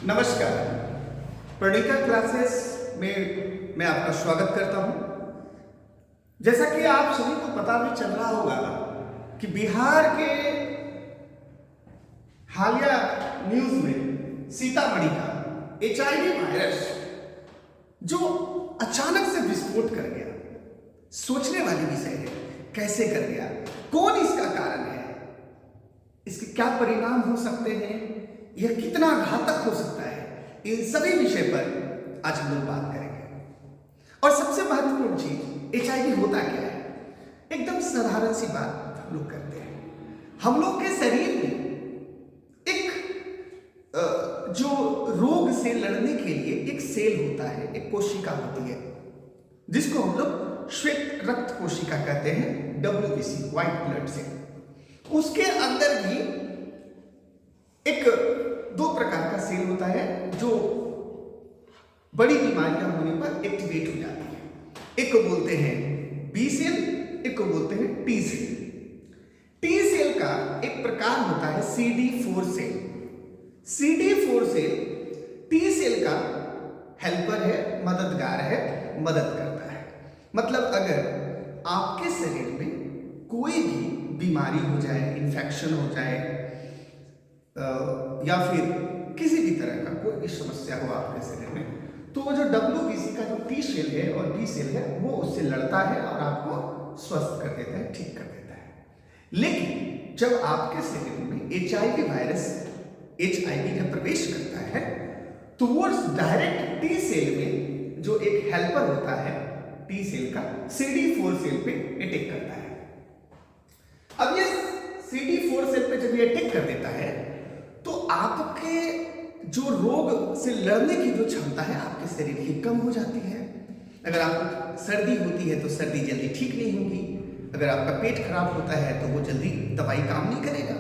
नमस्कार। प्रणिका क्लासेस में मैं आपका स्वागत करता हूं। जैसा कि आप सभी को पता भी चल रहा होगा कि बिहार के हालिया न्यूज में सीतामढ़ी का एचआईवी वायरस जो अचानक से विस्फोट कर गया, सोचने वाली विषय है। कैसे कर गया, कौन इसका कारण है, इसके क्या परिणाम हो सकते हैं, यह कितना घातक हो सकता है, इन सभी विषय पर आज हम लोग बात करेंगे। और सबसे महत्वपूर्ण चीज, एचआईवी होता क्या है। एकदम साधारण सी बात हम लोग करते हैं। हम लोग के शरीर में एक जो रोग से लड़ने के लिए एक सेल होता है, एक कोशिका होती है, जिसको हम लोग श्वेत रक्त कोशिका कहते हैं, WBC, व्हाइट ब्लड सेल। उसके अंदर भी एक दो प्रकार का सेल होता है जो बड़ी बीमारियां होने पर एक्टिवेट हो जाती है। एक को बोलते हैं बी सेल, एक को बोलते हैं टी सेल। टी सेल का एक प्रकार होता है CD4 cell. CD4 cell T cell का हेल्पर है, मददगार है, मदद करता है। मतलब अगर आपके शरीर में कोई भी बीमारी हो जाए, इन्फेक्शन हो जाए, या फिर किसी भी तरह का कोई भी समस्या हो आपके शरीर में, तो जो WBC का जो टी सेल है और बी सेल है वो उससे लड़ता है और आपको स्वस्थ कर देता है, ठीक कर देता है। लेकिन जब आपके शरीर में एचआईवी वायरस, एचआईवी जब प्रवेश करता है तो वो डायरेक्ट टी सेल में जो एक हेल्पर होता है टी सेल का, CD4 सेल पे अटैक करता है। अब ये CD4 सेल पे जब ये अटैक कर देता है तो आपके जो रोग से लड़ने की जो क्षमता है आपके शरीर की कम हो जाती है। अगर आपको सर्दी होती है तो सर्दी जल्दी ठीक नहीं होगी। अगर आपका पेट खराब होता है तो वो जल्दी दवाई काम नहीं करेगा।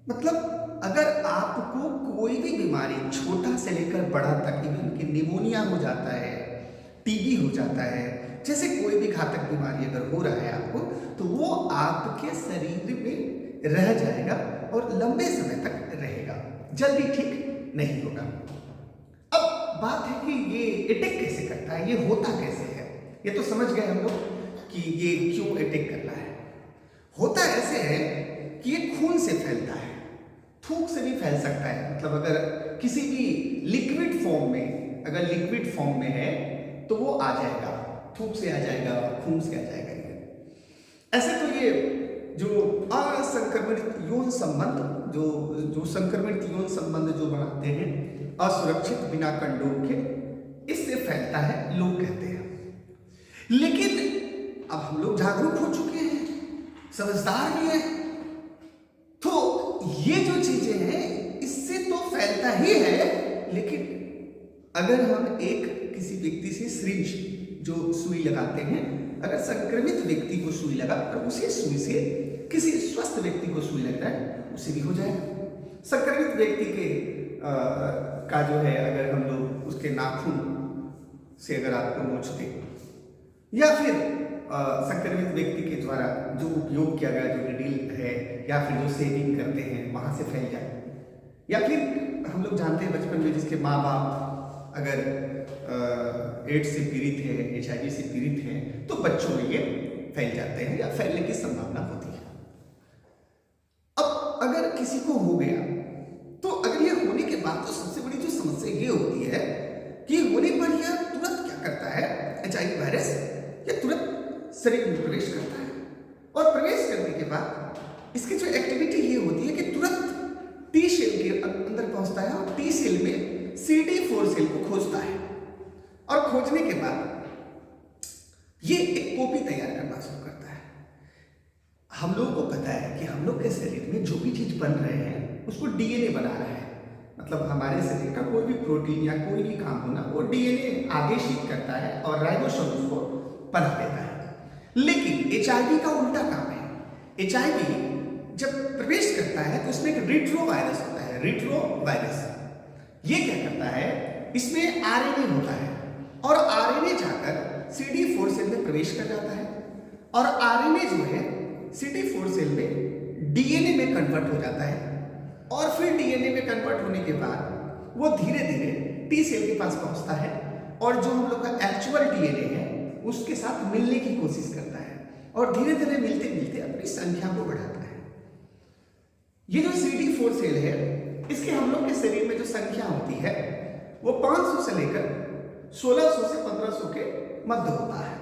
मतलब अगर आपको कोई भी बीमारी, छोटा से लेकर बड़ा तक, इवन कि निमोनिया हो जाता है, टीबी हो जाता है, जैसे कोई भी घातक बीमारी अगर हो रहा है आपको, तो वो आपके शरीर में रह जाएगा और लंबे समय तक रहेगा, जल्दी ठीक नहीं होगा। अब बात है कि ये अटैक कैसे करता है, ये होता कैसे है। ये तो समझ गए हम लोग कि ये क्यों अटैक कर रहा है। होता ऐसे है कि ये खून से फैलता है, थूक से भी फैल सकता है। मतलब अगर किसी भी लिक्विड फॉर्म में, अगर लिक्विड फॉर्म में है तो वो आ जाएगा, थूक से आ जाएगा, खून से आ जाएगा। ऐसे तो ये जो असंक्रमित यौन संबंध, जो संक्रमित यौन संबंध जो बनाते हैं असुरक्षित, बिना कंडोम के, इससे फैलता है, लोग कहते हैं। लेकिन अब हम लोग जागरूक हो चुके हैं, समझदार भी हैं, तो ये जो चीजें हैं इससे तो फैलता ही है। लेकिन अगर हम किसी व्यक्ति से सिरिंज, जो सुई लगाते हैं, अगर संक्रमित व्यक्ति को सुई लगा और उसी सुई से किसी स्वस्थ व्यक्ति को सुई लग जाए, उसे भी हो जाएगा। संक्रमित व्यक्ति के का जो है, अगर हम लोग उसके नाखून से अगर आपको नोच दें, या फिर संक्रमित व्यक्ति के द्वारा जो उपयोग किया गया जो निडल है, या फिर जो सेविंग करते हैं वहां से फैल जाए, या फिर हम लोग जानते हैं बचपन में जिसके माँ बाप अगर एड्स से पीड़ित है, एचआईवी से पीड़ित हैं, तो बच्चों में ये फैल जाते हैं या फैलने की संभावना होती है। अब अगर किसी को हो गया, तो अगर ये होने के बाद तो सबसे बड़ी जो समस्या ये होती है कि होने पर यह तुरंत क्या करता है, एचआईवी वायरस यह तुरंत शरीर में प्रवेश करता है। और प्रवेश करने के बाद इसकी जो एक्टिविटी ये होती है कि तुरंत टी सेल के अंदर पहुंचता है और टी सेल में CD4 सेल को खोजता है, और खोजने के बाद ये एक कॉपी तैयार करना शुरू करता है। हम लोगों को पता है कि हम लोग के शरीर में जो भी चीज बन रहे हैं उसको DNA बना रहा है। मतलब हमारे शरीर का कोई भी प्रोटीन या कोई भी काम होना, वो DNA आदेशित करता है और राइबोसोम उसको बना देता है। लेकिन एचआईवी का उल्टा काम है। एचआईवी जब प्रवेश करता है तो इसमें एक रिट्रो वायरस होता है, रिट्रो वायरस। ये क्या करता है, इसमें RNA होता है, और RNA जाकर CD4 सेल में प्रवेश कर जाता है, और RNA जो है CD4 सेल में DNA में कन्वर्ट हो जाता है, और फिर DNA में कन्वर्ट होने के बाद वो धीरे धीरे टी सेल के पास पहुंचता है और जो हम लोग का एक्चुअल डीएनए है उसके साथ मिलने की कोशिश करता है और धीरे धीरे मिलते मिलते अपनी संख्या को बढ़ाता है। ये जो CD4 सेल है, इसके हम लोग के शरीर में जो संख्या होती है वो 500 से लेकर 1600 से 1500 के मध्य होता है।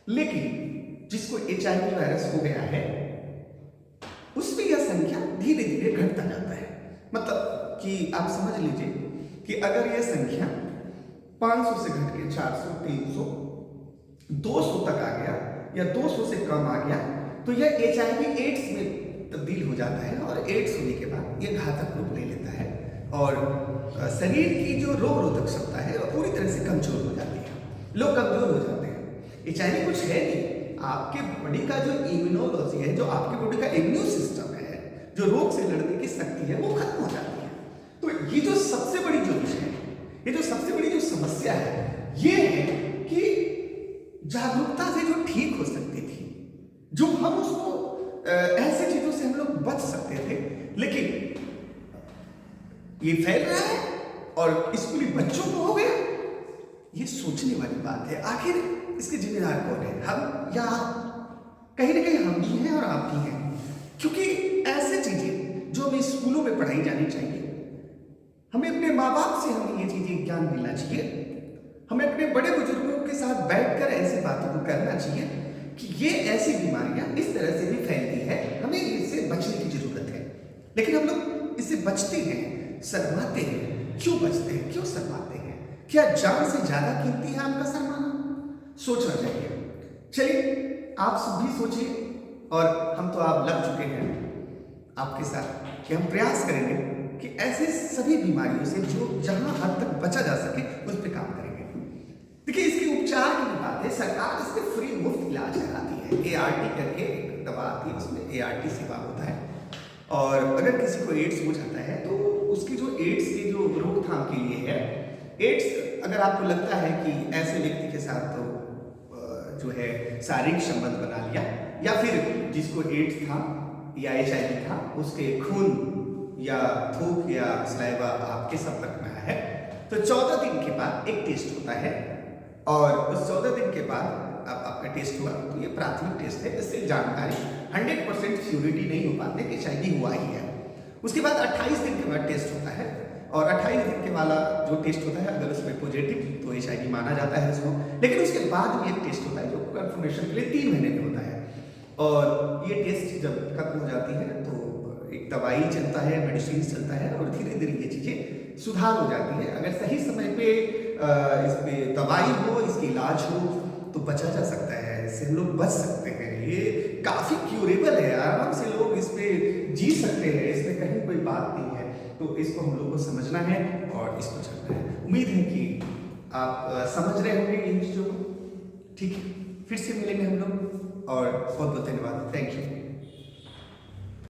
लेकिन जिसको HIV वायरस हो गया है उसमें यह संख्या धीरे धीरे घटता जाता है। मतलब कि आप समझ लीजिए कि अगर यह संख्या 500 से घट के 400, 300, 200 तक आ गया या 200 से कम आ गया तो यह HIV एड्स में तब्दील हो जाता है और एड्स होने के बाद यह घातक रूप ले लेता है और शरीर की जो रोग रोधक क्षमता है वो पूरी तरह से कमजोर हो जाती है, लोग कमजोर हो जाते हैं। HIV कुछ है नहीं, आपके बॉडी का जो इम्यूनोलॉजी है, जो आपके बॉडी का इम्यून सिस्टम है, जो रोग से लड़ने की शक्ति है वो खत्म हो जाती है। तो ये जो सबसे बड़ी जो विषय है, ये जो सबसे बड़ी जो समस्या है ये है कि जागरूकता से जो ठीक हो सकती थी, जो हम उसको ऐसे चीजों से हम लोग बच सकते थे, लेकिन ये फैल रहा है और स्कूली बच्चों को हो गया। ये सोचने वाली बात है, आखिर इसके जिम्मेदार कौन है, हम या कहीं ना कहीं हम भी हैं और आप भी हैं। क्योंकि ऐसे चीजें जो हमें स्कूलों में पढ़ाई जानी चाहिए, हमें अपने माँ बाप से हमें ये चीजें ज्ञान मिलना चाहिए, हमें अपने बड़े बुजुर्गों के साथ बैठकर ऐसी बातों को करना चाहिए कि ये ऐसी बीमारियां इस तरह से भी फैलती है, हमें इससे बचने की जरूरत है। लेकिन हम लोग इससे बचते हैं, शर्माते हैं। क्यों बचते हैं, क्यों शर्माते हैं? क्या जान से ज्यादा कीमती है आपका शर्माना? सोचना चाहिए। चलिए आप सब भी सोचिए और हम तो आप लग चुके हैं आपके साथ कि हम प्रयास करेंगे कि ऐसे सभी बीमारियों से जो जहां हद तक बचा जा सके उस पर काम करेंगे। देखिए इसके उपचार की भी बात है, सरकार इसके फ्री मुफ्त इलाज कराती है। ART करके एक दवा आती है, उसमें ART सेवा होता है और अगर किसी को एड्स हो जाता है तो उसकी जो एड्स की जो रोकथाम के लिए है, एड्स अगर आपको लगता है कि ऐसे व्यक्ति के साथ तो जो है शारीरिक संबंध बना लिया या फिर जिसको एड्स था या HIV था उसके खून या थूक या सलाइवा आपके संपर्क में आया है तो 14 दिन के बाद एक टेस्ट होता है और उस 14 दिन के बाद अब आपका टेस्ट हुआ तो ये प्राथमिक टेस्ट है, इससे जानकारी 100% श्योरिटी नहीं हो पाते कि HIV हुआ ही है। उसके बाद 28 दिन के बाद टेस्ट होता है और 28 दिन के वाला जो टेस्ट होता है अगर उसमें पॉजिटिव तो HIV माना जाता है उसको। लेकिन उसके बाद भी एक टेस्ट होता है जो कंफर्मेशन के लिए 3 महीने में होता है और ये टेस्ट जब खत्म हो जाती है तो एक दवाई चलता है, मेडिसिन चलता है और धीरे धीरे ये चीजें सुधार हो जाती है। अगर सही समय पे इस पे दवाई हो, इसकी इलाज हो तो बचा जा सकता है, इससे हम लोग बच सकते हैं। ये काफी क्यूरेबल है, आराम से लोग इस पे जी सकते हैं, इसमें कहीं कोई बात नहीं है। तो इसको हम लोग को समझना है और इसको चलना है। उम्मीद है कि आप समझ रहे होंगे इन चीजों को। ठीक है, फिर से मिलेंगे हम लोग और बहुत बहुत धन्यवाद। Thank you.